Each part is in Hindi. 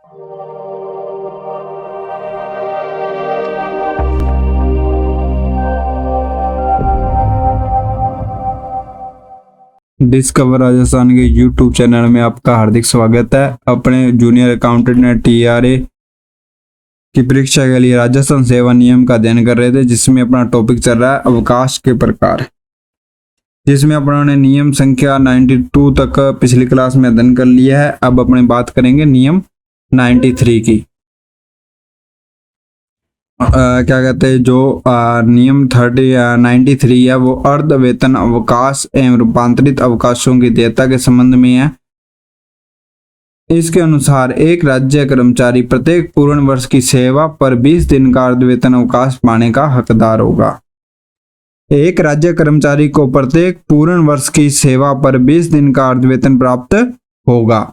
डिस्कवर राजस्थान के यूट्यूब चैनल में आपका हार्दिक स्वागत है। अपने जूनियर अकाउंटेंट टीआरए की परीक्षा के लिए राजस्थान सेवा नियम का अध्ययन कर रहे थे, जिसमें अपना टॉपिक चल रहा है अवकाश के प्रकार, जिसमें अपने नियम संख्या 92 तक पिछली क्लास में अध्ययन कर लिया है। अब अपने बात करेंगे नियम 93 की। क्या कहते हैं, जो नियम 93 है वो अर्ध वेतन अवकाश एवं रूपांतरित अवकाशों की देयता के संबंध में है। इसके अनुसार एक राज्य कर्मचारी प्रत्येक पूर्ण वर्ष की सेवा पर 20 दिन का अर्ध वेतन अवकाश पाने का हकदार होगा। एक राज्य कर्मचारी को प्रत्येक पूर्ण वर्ष की सेवा पर 20 दिन का अर्ध वेतन प्राप्त होगा।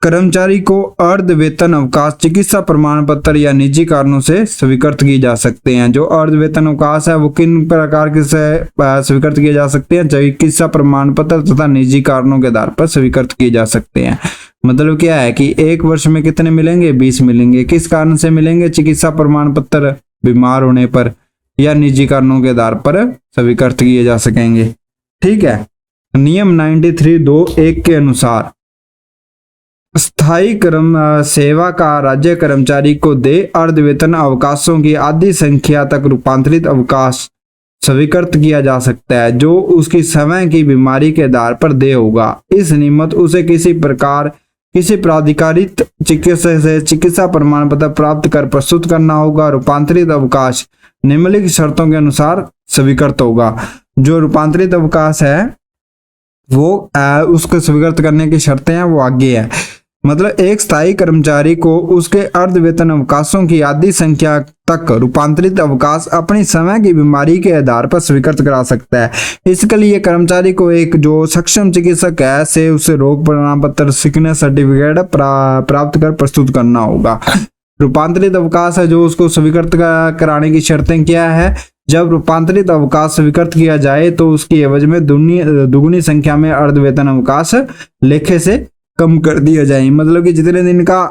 कर्मचारी को अर्ध वेतन अवकाश चिकित्सा प्रमाण पत्र या निजी कारणों से स्वीकृत किए जा सकते हैं। जो अर्ध वेतन अवकाश है वो किन प्रकार के से स्वीकृत किए जा सकते हैं? चिकित्सा प्रमाण पत्र तथा निजी कारणों के आधार पर स्वीकृत किए जा सकते हैं। मतलब क्या है कि एक वर्ष में कितने मिलेंगे? 20 मिलेंगे। किस कारण से मिलेंगे? चिकित्सा प्रमाण पत्र, बीमार होने पर या निजी कारणों के आधार पर स्वीकृत किए जा सकेंगे। ठीक है। नियम 93(2)(1) के अनुसार स्थायी सेवा का राज्य कर्मचारी को दे अर्ध वेतन अवकाशों की आधी संख्या तक रूपांतरित अवकाश स्वीकृत किया जा सकता है, जो उसकी समय की बीमारी के आधार पर दे होगा। इस निमित्त उसे किसी प्रकार किसी प्राधिकारित चिकित्सक से चिकित्सा प्रमाण पत्र प्राप्त कर प्रस्तुत करना होगा। रूपांतरित अवकाश निम्नलिखित शर्तों के अनुसार स्वीकृत होगा। जो रूपांतरित अवकाश है वो उसको स्वीकृत करने की शर्तें हैं वो आगे है। मतलब एक स्थायी कर्मचारी को उसके अर्ध वेतन अवकाशों की आधी संख्या तक रूपांतरित अवकाश अपनी समय की बीमारी के आधार पर स्वीकृत करा सकता है। इसके लिए कर्मचारी को एक जो सक्षम चिकित्सक है से उसे रोग प्रमाण पत्र सिकनेस सर्टिफिकेट प्राप्त कर प्रस्तुत करना होगा। रूपांतरित अवकाश है जो उसको स्वीकृत कराने की शर्तें क्या है? जब रूपांतरित अवकाश स्वीकृत किया जाए तो उसकी एवज में दुगुनी संख्या में अर्ध वेतन अवकाश लेखे से कम कर दिया जाए। मतलब कि जितने दिन का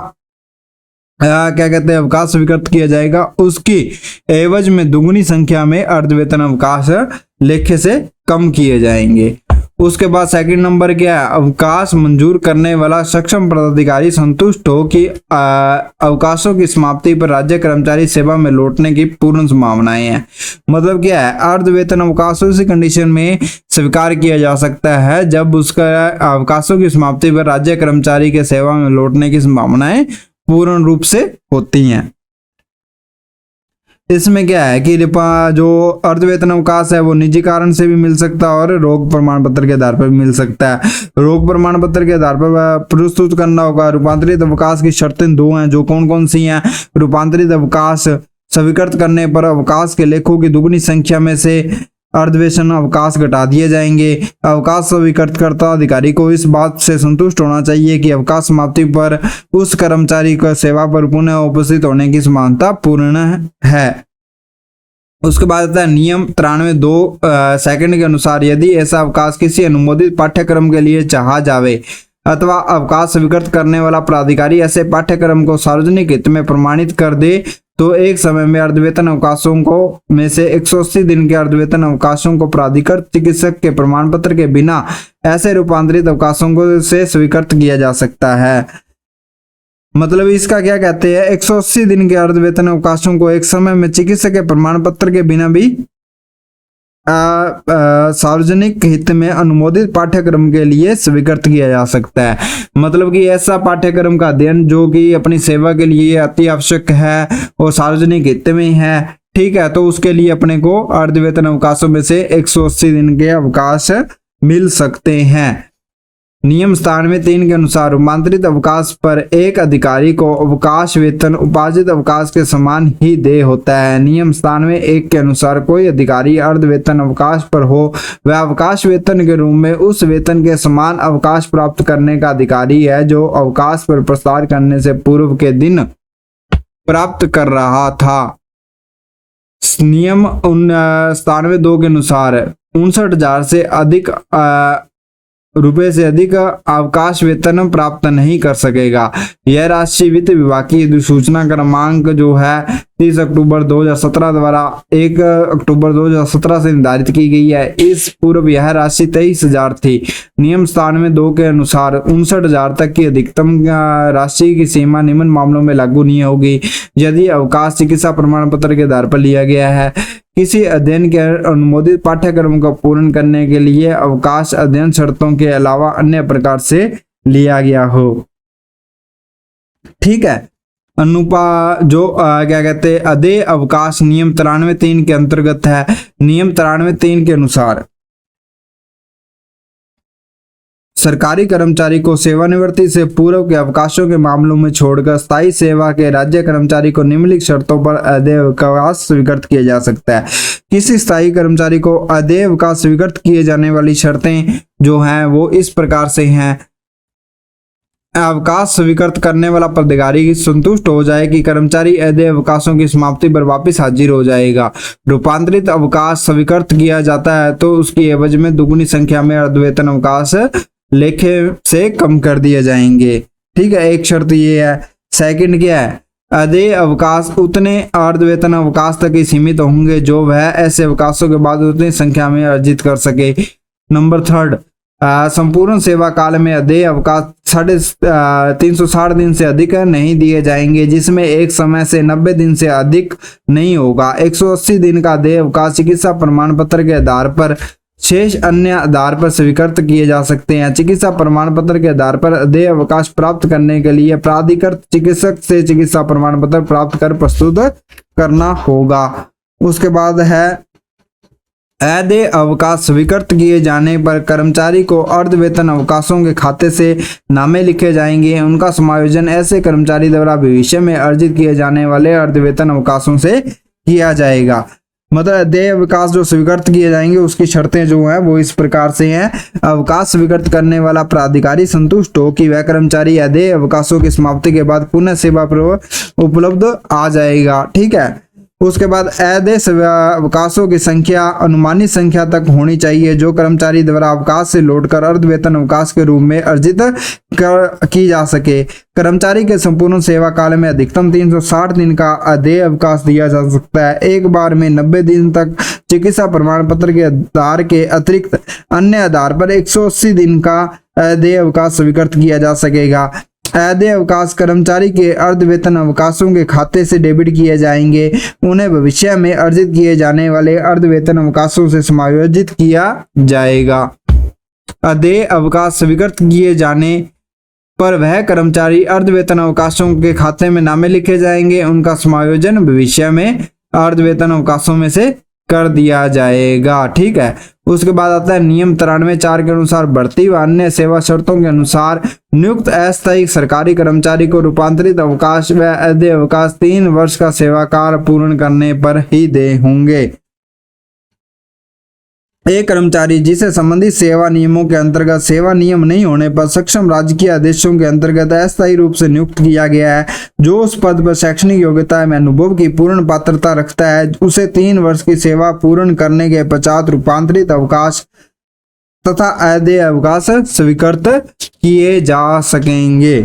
क्या कहते हैं अवकाश स्वीकृत किया जाएगा उसकी एवज में दुगुनी संख्या में अर्ध वेतन अवकाश लेखे से कम किए जाएंगे। उसके बाद सेकंड नंबर क्या है? अवकाश मंजूर करने वाला सक्षम पदाधिकारी संतुष्ट हो कि अवकाशों की समाप्ति पर राज्य कर्मचारी सेवा में लौटने की पूर्ण संभावनाएं हैं। मतलब क्या है? अर्ध वेतन अवकाश उसी कंडीशन में स्वीकार किया जा सकता है जब उसका अवकाशों की समाप्ति पर राज्य कर्मचारी के सेवा में लौटने की संभावनाएं पूर्ण रूप से होती हैं। इसमें क्या है कि जो अर्ध वेतन अवकाश है वो निजी कारण से भी मिल सकता है और रोग प्रमाण पत्र के आधार पर भी मिल सकता है। रोग प्रमाण पत्र के आधार पर प्रस्तुत करना होगा। रूपांतरित अवकाश की शर्तें दो हैं, जो कौन कौन सी हैं? रूपांतरित अवकाश स्वीकृत करने पर अवकाश के लेखों की दुगुनी संख्या में से अर्धवेतन अवकाश घटा दिए जाएंगे। अवकाश स्वीकृतकर्ता अधिकारी को इस बात से संतुष्ट होना चाहिए कि अवकाश समाप्ति पर उस कर्मचारी को सेवा पर पुनः उपस्थित होने की समानता पूर्ण है। उसके बाद आता है नियम 93(2) सेकंड के अनुसार यदि ऐसा अवकाश किसी अनुमोदित पाठ्यक्रम के लिए चाहा जावे अथवा अवकाश स्वीकृत करने वाला प्राधिकारी ऐसे पाठ्यक्रम को सार्वजनिक हित में प्रमाणित कर दे तो एक समय में अर्धवेतन अवकाशों को में से 180 दिन के अर्धवेतन अवकाशों को प्राधिकृत चिकित्सक के प्रमाण पत्र के बिना ऐसे रूपांतरित अवकाशों को से स्वीकृत किया जा सकता है। मतलब इसका क्या कहते हैं? 180 दिन के अर्धवेतन अवकाशों को एक समय में चिकित्सक के प्रमाण पत्र के बिना भी सार्वजनिक हित में अनुमोदित पाठ्यक्रम के लिए स्वीकृत किया जा सकता है। मतलब कि ऐसा पाठ्यक्रम का अध्ययन जो कि अपनी सेवा के लिए अति आवश्यक है और सार्वजनिक हित में है, ठीक है, तो उसके लिए अपने को अर्धवेतन अवकाशों में से 180 दिन के अवकाश मिल सकते हैं। नियम 97(3) के अनुसार रूपांतरित अवकाश पर एक अधिकारी को अवकाश वेतन उपार्जित अवकाश के समान ही देय होता है। नियम 97(1) के अनुसार कोई अधिकारी अर्ध वेतन अवकाश पर हो वह अवकाश वेतन के रूप में उस वेतन के समान अवकाश प्राप्त करने का अधिकारी है जो अवकाश पर प्रसार करने से पूर्व के दिन प्राप्त कर रहा था। नियम 97(2) के अनुसार 59,000 से अधिक रुपए से अधिक अवकाश वेतन प्राप्त नहीं कर सकेगा। यह राशि वित्त विभाग की अधिसूचना क्रमांक जो है 30 अक्टूबर 2017 द्वारा 1 अक्टूबर 2017 से निर्धारित की गई है। इस पूर्व यह राशि 23,000 थी। नियम 97(2) के अनुसार 59,000 तक की अधिकतम राशि की सीमा निम्न मामलों में लागू नहीं होगी। यदि अवकाश चिकित्सा प्रमाण पत्र के आधार पर लिया गया है, किसी अध्ययन के अनुमोदित पाठ्यक्रम को पूर्ण करने के लिए अवकाश अध्ययन शर्तों के अलावा अन्य प्रकार से लिया गया हो। ठीक है। क्या कहते हैं, अदेय अवकाश नियम 93(3) के अंतर्गत है। नियम 93(3) के अनुसार सरकारी कर्मचारी को सेवानिवृत्ति से पूर्व के अवकाशों के मामलों में छोड़कर स्थायी सेवा के राज्य कर्मचारी को निम्नलिखित शर्तों पर अदेय अवकाश स्वीकृत किया जा सकता है। किसी स्थायी कर्मचारी को अदेय अवकाश स्वीकृत किए जाने वाली शर्तें जो हैं वो इस प्रकार से हैं। अवकाश स्वीकृत करने वाला प्राधिकारी संतुष्ट हो जाए कि कर्मचारी अदेय अवकाशों की समाप्ति पर वापस हाजिर हो जाएगा। रूपांतरित अवकाश स्वीकृत किया जाता है तो उसकी एवज में दुगुनी संख्या में अर्धवेतन अवकाश लेखे से कम कर दिए जाएंगे। ठीक है, एक शर्त ये है। सेकंड क्या है, अदेय अवकाश उतने अर्धवेतन अवकाश तक ही सीमित होंगे जो वह ऐसे अवकाशों के बाद उतनी संख्या में अर्जित कर सके। नंबर थर्ड, संपूर्ण सेवा काल में अदेय अवकाश 360 दिन से अधिक नहीं दिए जाएंगे, जिसमें एक समय से 90 दिन से अधिक नहीं होगा। 180 दिन का अदेय अवकाश चिकित्सा प्रमाण पत्र के आधार पर, शेष अन्य आधार पर स्वीकृत किए जा सकते हैं। चिकित्सा प्रमाण पत्र के आधार पर अदेय अवकाश प्राप्त करने के लिए प्राधिकृत चिकित्सक से चिकित्सा प्रमाण पत्र प्राप्त कर प्रस्तुत करना होगा। उसके बाद है अदेय अवकाश स्वीकृत किए जाने पर कर्मचारी को अर्धवेतन अवकाशों के खाते से नामे लिखे जाएंगे। उनका समायोजन ऐसे कर्मचारी द्वारा भविष्य में अर्जित किए जाने वाले अर्धवेतन अवकाशों से किया जाएगा। मतलब अदेय अवकाश जो स्वीकृत किए जाएंगे उसकी शर्तें जो हैं वो इस प्रकार से हैं। अवकाश स्वीकृत करने वाला प्राधिकारी संतुष्ट हो कि वह कर्मचारी अदेय अवकाशों की समाप्ति के बाद पुनः सेवा पर उपलब्ध आ जाएगा। ठीक है। उसके बाद अदेय अवकाशों की संख्या अनुमानित संख्या तक होनी चाहिए जो कर्मचारी द्वारा अवकाश से लौटकर अर्धवेतन अवकाश के रूप में अर्जित की जा सके। कर्मचारी के संपूर्ण सेवा काल में अधिकतम 360 दिन का अदेय अवकाश दिया जा सकता है। एक बार में 90 दिन तक चिकित्सा प्रमाण पत्र के आधार के अतिरिक्त अन्य आधार पर 180 दिन का अदेय अवकाश स्वीकृत किया जा सकेगा। अदेय अवकाश कर्मचारी के अर्धवेतन अवकाशों के खाते से डेबिट किए जाएंगे। उन्हें भविष्य में अर्जित किए जाने वाले अर्धवेतन अवकाशों से समायोजित किया जाएगा। अदेय अवकाश स्वीकृत किए जाने पर वह कर्मचारी अर्धवेतन अवकाशों के खाते में नामे लिखे जाएंगे। उनका समायोजन भविष्य में अर्धवेतन अवकाशों में से कर दिया जाएगा। ठीक है। उसके बाद आता है नियम 93(4) के अनुसार भर्ती व अन्य सेवा शर्तों के अनुसार नियुक्त अस्थायी सरकारी कर्मचारी को रूपांतरित अवकाश व अदेय अवकाश 3 वर्ष का सेवा काल पूर्ण करने पर ही दे होंगे। एक कर्मचारी जिसे संबंधित सेवा नियमों के अंतर्गत सेवा नियम नहीं होने पर सक्षम राजकीय आदेशों के अंतर्गत अस्थायी रूप से नियुक्त किया गया है, जो उस पद पर शैक्षणिक योग्यता में अनुभव की पूर्ण पात्रता रखता है, उसे 3 वर्ष की सेवा पूर्ण करने के पश्चात रूपांतरित अवकाश तथा अदेय अवकाश स्वीकृत किए जा सकेंगे।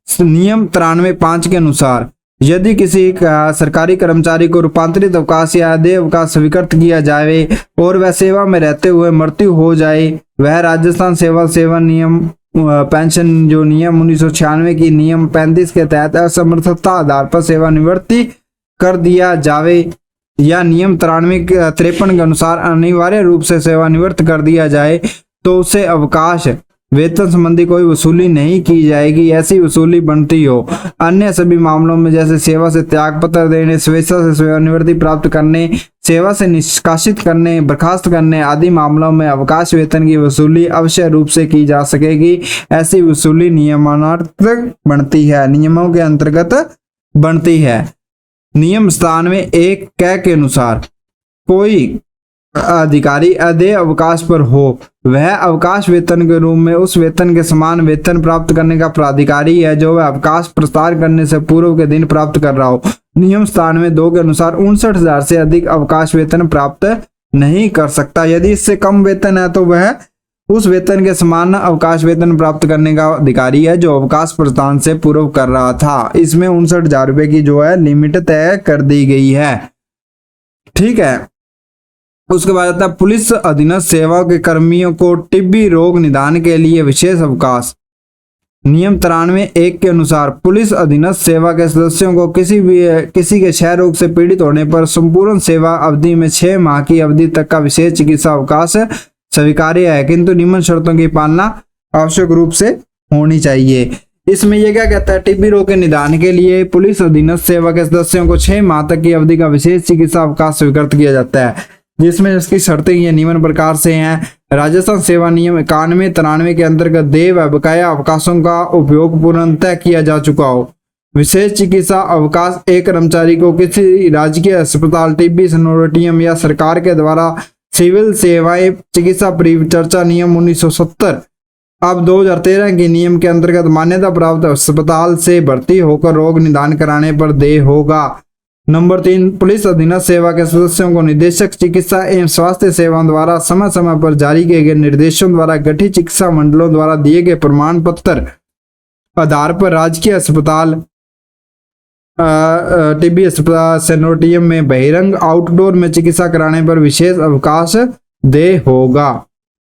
नियम 93(5) के अनुसार यदि किसी सरकारी कर्मचारी को रूपांतरित अवकाश या अदेय अवकाश स्वीकृत किया जाए और वह सेवा में रहते हुए मृत्यु हो जाए, वह राजस्थान सेवा नियम पेंशन जो नियम 1996 की नियम 35 के तहत असमर्थता आधार पर सेवानिवृत्ति कर दिया जावे या नियम 53 के अनुसार अनिवार्य रूप से सेवानिवृत्त कर दिया जाए तो उसे अवकाश वेतन संबंधी कोई वसूली नहीं की जाएगी। ऐसी वसूली बनती हो अन्य सभी मामलों में जैसे सेवा से त्याग पत्र देने, स्वेच्छा से सेवानिवृत्ति प्राप्त करने, सेवा से निष्कासित करने, बर्खास्त करने आदि मामलों में अवकाश वेतन की वसूली अवश्य रूप से की जा सकेगी। ऐसी वसूली नियमानुसार बनती है, नियमों के अंतर्गत बनती है। नियम 97(1) के अनुसार कोई अधिकारी अदेय अवकाश पर हो, वह अवकाश वेतन के रूप में उस वेतन के समान वेतन प्राप्त करने का प्राधिकारी है जो वह अवकाश प्रस्ताव करने से पूर्व के दिन प्राप्त कर रहा हो। नियम 97(2) के अनुसार 59,000 से अधिक अवकाश वेतन प्राप्त नहीं कर सकता। यदि इससे कम वेतन है तो वह उस वेतन के समान अवकाश वेतन प्राप्त करने का अधिकारी है जो अवकाश प्रदान से पूर्व कर रहा था। इसमें 59,000 रुपए की जो है लिमिट तय कर दी गई है। ठीक है, उसके बाद आता है पुलिस अधीनस्थ सेवा के कर्मियों को टीबी रोग निदान के लिए विशेष अवकाश। नियम 93(1) के अनुसार पुलिस अधीनस्थ सेवा के सदस्यों को किसी के क्षय रोग से पीड़ित होने पर संपूर्ण सेवा अवधि में 6 माह की अवधि तक का विशेष चिकित्सा अवकाश स्वीकार्य है, किंतु निम्न शर्तों की पालना आवश्यक रूप से होनी चाहिए। इसमें यह क्या कहता है, टीबी रोग के निदान के लिए पुलिस अधीनस्थ सेवा के सदस्यों को 6 माह तक की अवधि का विशेष चिकित्सा अवकाश स्वीकृत किया जाता है, जिसमें इसकी शर्तें ये निम्न प्रकार से हैं। राजस्थान सेवा नियम 91-93 के अंतर्गत देय व बकाया अवकाशों का उपयोग पूर्णतः किया जा चुका हो। विशेष चिकित्सा अवकाश एक कर्मचारी को किसी राजकीय अस्पताल, टीबी सेनोरियम या सरकार के द्वारा सिविल सेवाएं चिकित्सा परिचर्चा नियम 1970 अब 2013 के नियम के अंतर्गत मान्यता प्राप्त अस्पताल से भर्ती होकर रोग निदान कराने पर देय होगा। नंबर 3, पुलिस अधीनस्थ सेवा के सदस्यों को निदेशक चिकित्सा एवं स्वास्थ्य सेवाओं द्वारा समय समय पर जारी किए गए निर्देशों द्वारा गठित चिकित्सा मंडलों द्वारा दिए गए प्रमाण पत्र आधार पर राजकीय अस्पताल, टीबी अस्पताल, सेनोरियम में बहिरंग आउटडोर में चिकित्सा कराने पर विशेष अवकाश देय होगा।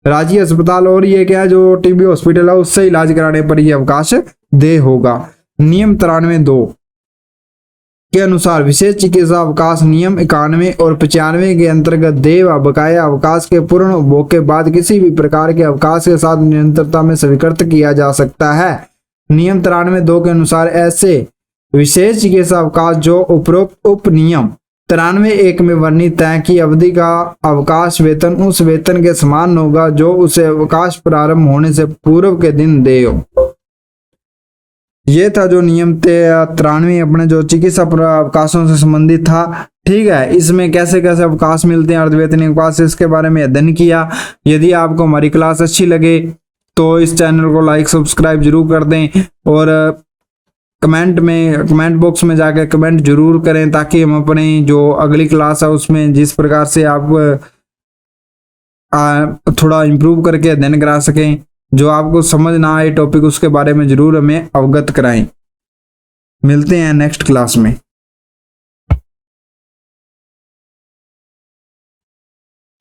राजकीय अस्पताल और ये क्या जो टीबी हॉस्पिटल है उससे इलाज कराने पर यह अवकाश देय होगा। नियम 93(2) के अनुसार विशेष चिकित्सा अवकाश नियम 91 और 95 के अंतर्गत देय व बकाया अवकाश के पूर्ण उपभोग के बाद किसी भी प्रकार के अवकाश के साथ निरंतरता में स्वीकृत किया जा सकता है। नियम 93(2) के अनुसार ऐसे विशेष चिकित्सा अवकाश जो उपरोक्त उप नियम 93(1) में वर्णित है की अवधि का अवकाश वेतन उस वेतन के समान होगा जो उसे अवकाश प्रारंभ होने से पूर्व के दिन देय हो। ये था जो नियम 93 अपने जो चिकित्सा अवकाशों से संबंधित था। ठीक है, इसमें कैसे कैसे अवकाश मिलते हैं अर्धवेतनीय अवकाश, इसके बारे में अध्ययन किया। यदि आपको हमारी क्लास अच्छी लगे तो इस चैनल को लाइक सब्सक्राइब जरूर कर दें और कमेंट बॉक्स में जाकर कमेंट जरूर करें ताकि हम अपनी जो अगली क्लास है उसमें जिस प्रकार से आप थोड़ा इम्प्रूव करके अध्ययन करा सकें। जो आपको समझ ना आए टॉपिक उसके बारे में जरूर हमें अवगत कराएं। मिलते हैं नेक्स्ट क्लास में।